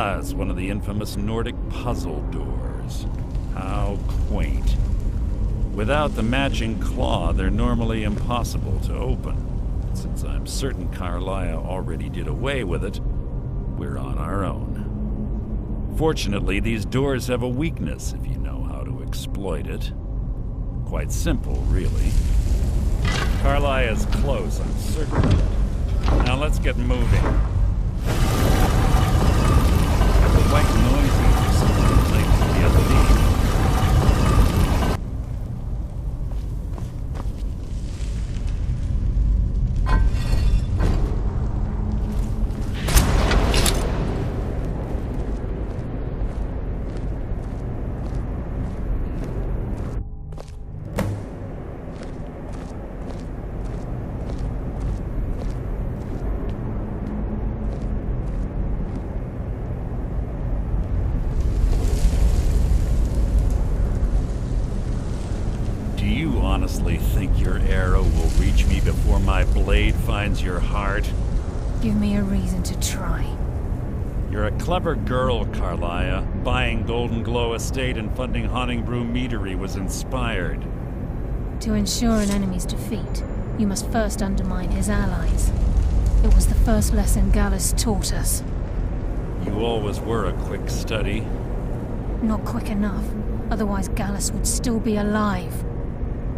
Ah, it's one of the infamous Nordic puzzle doors. How quaint. Without the matching claw, they're normally impossible to open. Since I'm certain Carlia already did away with it, we're on our own. Fortunately, these doors have a weakness if you know how to exploit it. Quite simple, really. Carlia is close, I'm certain of it. Now let's get moving. The white noises or something like the other day. Honestly think your arrow will reach me before my blade finds your heart? Give me a reason to try. You're a clever girl, Carlia. Buying Golden Glow Estate and funding Haunting Brew Meadery was inspired. To ensure an enemy's defeat, you must first undermine his allies. It was the first lesson Gallus taught us. You always were a quick study. Not quick enough, otherwise Gallus would still be alive.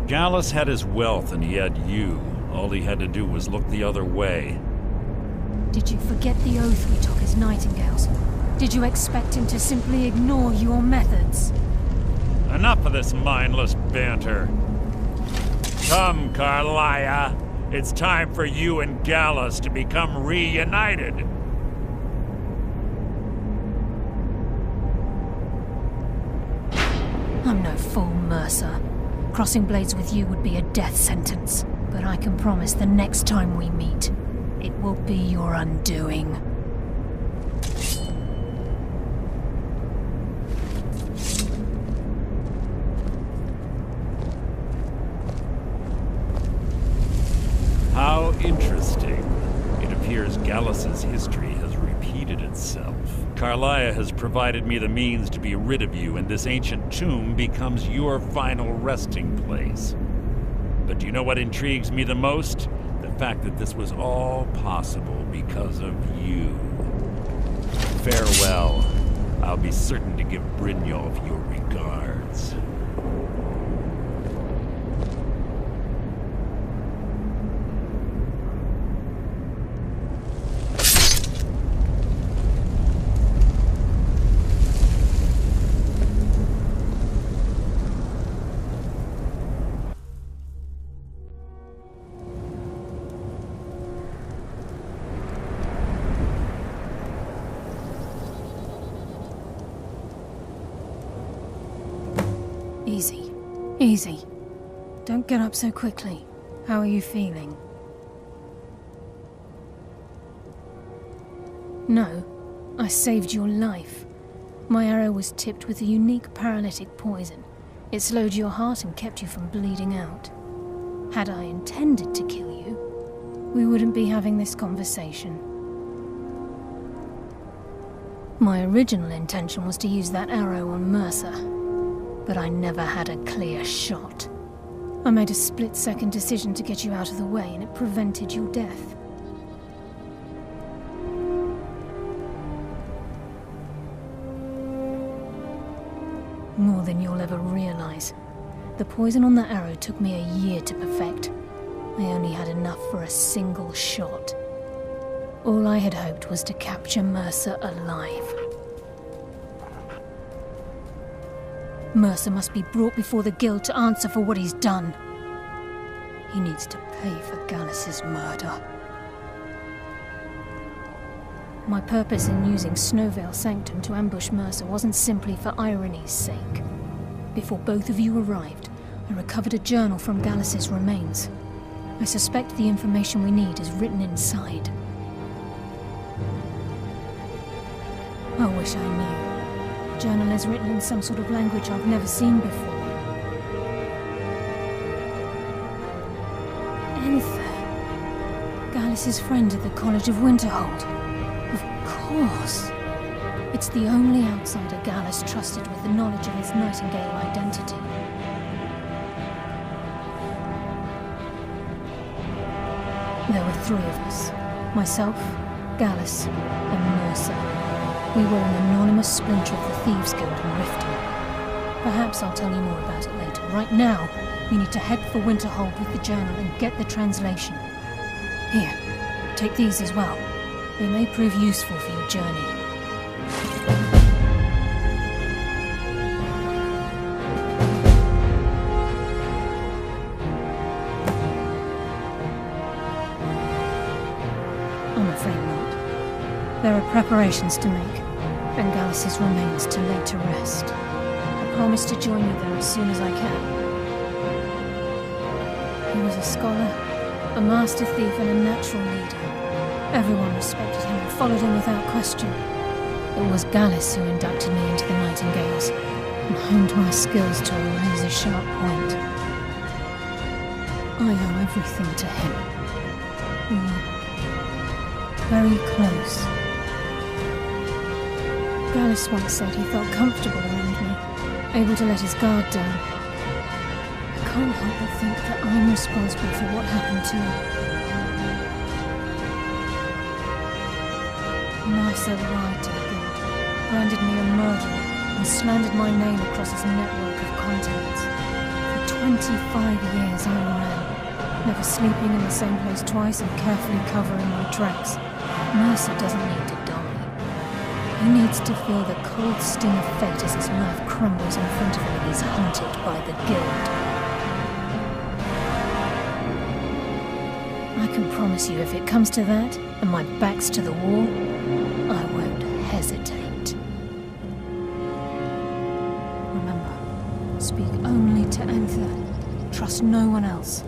Gallus had his wealth and he had you. All he had to do was look the other way. Did you forget the oath we took as Nightingales? Did you expect him to simply ignore your methods? Enough of this mindless banter. Come, Carlia. It's time for you and Gallus to become reunited. I'm no fool, Mercer. Crossing blades with you would be a death sentence. But I can promise the next time we meet, it will be your undoing. How interesting. It appears Gallus's history has repeated itself. Carlia has provided me the means to be rid of you, and this ancient tomb becomes your final resting place. But do you know what intrigues me the most? The fact that this was all possible because of you. Farewell. I'll be certain to give Brynjolf your regards. Easy. Easy. Don't get up so quickly. How are you feeling? No. I saved your life. My arrow was tipped with a unique paralytic poison. It slowed your heart and kept you from bleeding out. Had I intended to kill you, we wouldn't be having this conversation. My original intention was to use that arrow on Mercer. But I never had a clear shot. I made a split-second decision to get you out of the way, and it prevented your death. More than you'll ever realize. The poison on that arrow took me a year to perfect. I only had enough for a single shot. All I had hoped was to capture Mercer alive. Mercer must be brought before the Guild to answer for what he's done. He needs to pay for Gallus's murder. My purpose in using Snowvale Sanctum to ambush Mercer wasn't simply for irony's sake. Before both of you arrived, I recovered a journal from Gallus's remains. I suspect the information we need is written inside. I wish I knew. The journal is written in some sort of language I've never seen before. Enther. Gallus's friend at the College of Winterhold. Of course. It's the only outsider Gallus trusted with the knowledge of his Nightingale identity. There were 3 of us. Myself, Gallus, and Mercer. We were an anonymous splinter of the Thieves Guild in Riften. Perhaps I'll tell you more about it later. Right now, we need to head for Winterhold with the journal and get the translation. Here, take these as well. They may prove useful for your journey. I'm afraid not. There are preparations to make, and Gallus's remains to lay to rest. I promise to join you there as soon as I can. He was a scholar, a master thief, and a natural leader. Everyone respected him and followed him without question. It was Gallus who inducted me into the Nightingales and honed my skills to a razor-sharp point. I owe everything to him. We were very close. Gallus once said he felt comfortable around me, able to let his guard down. I can't help but think that I'm responsible for what happened to him. Mercer lied to the guild, branded me a murderer, and slandered my name across his network of contacts. For 25 years I ran, never sleeping in the same place twice and carefully covering my tracks. Mercer doesn't need to die. He needs to feel the cold sting of fate as his life crumbles in front of him and he's hunted by the guild. I can promise you, if it comes to that, and my back's to the wall, I won't hesitate. Remember, speak only to Anther. Trust no one else.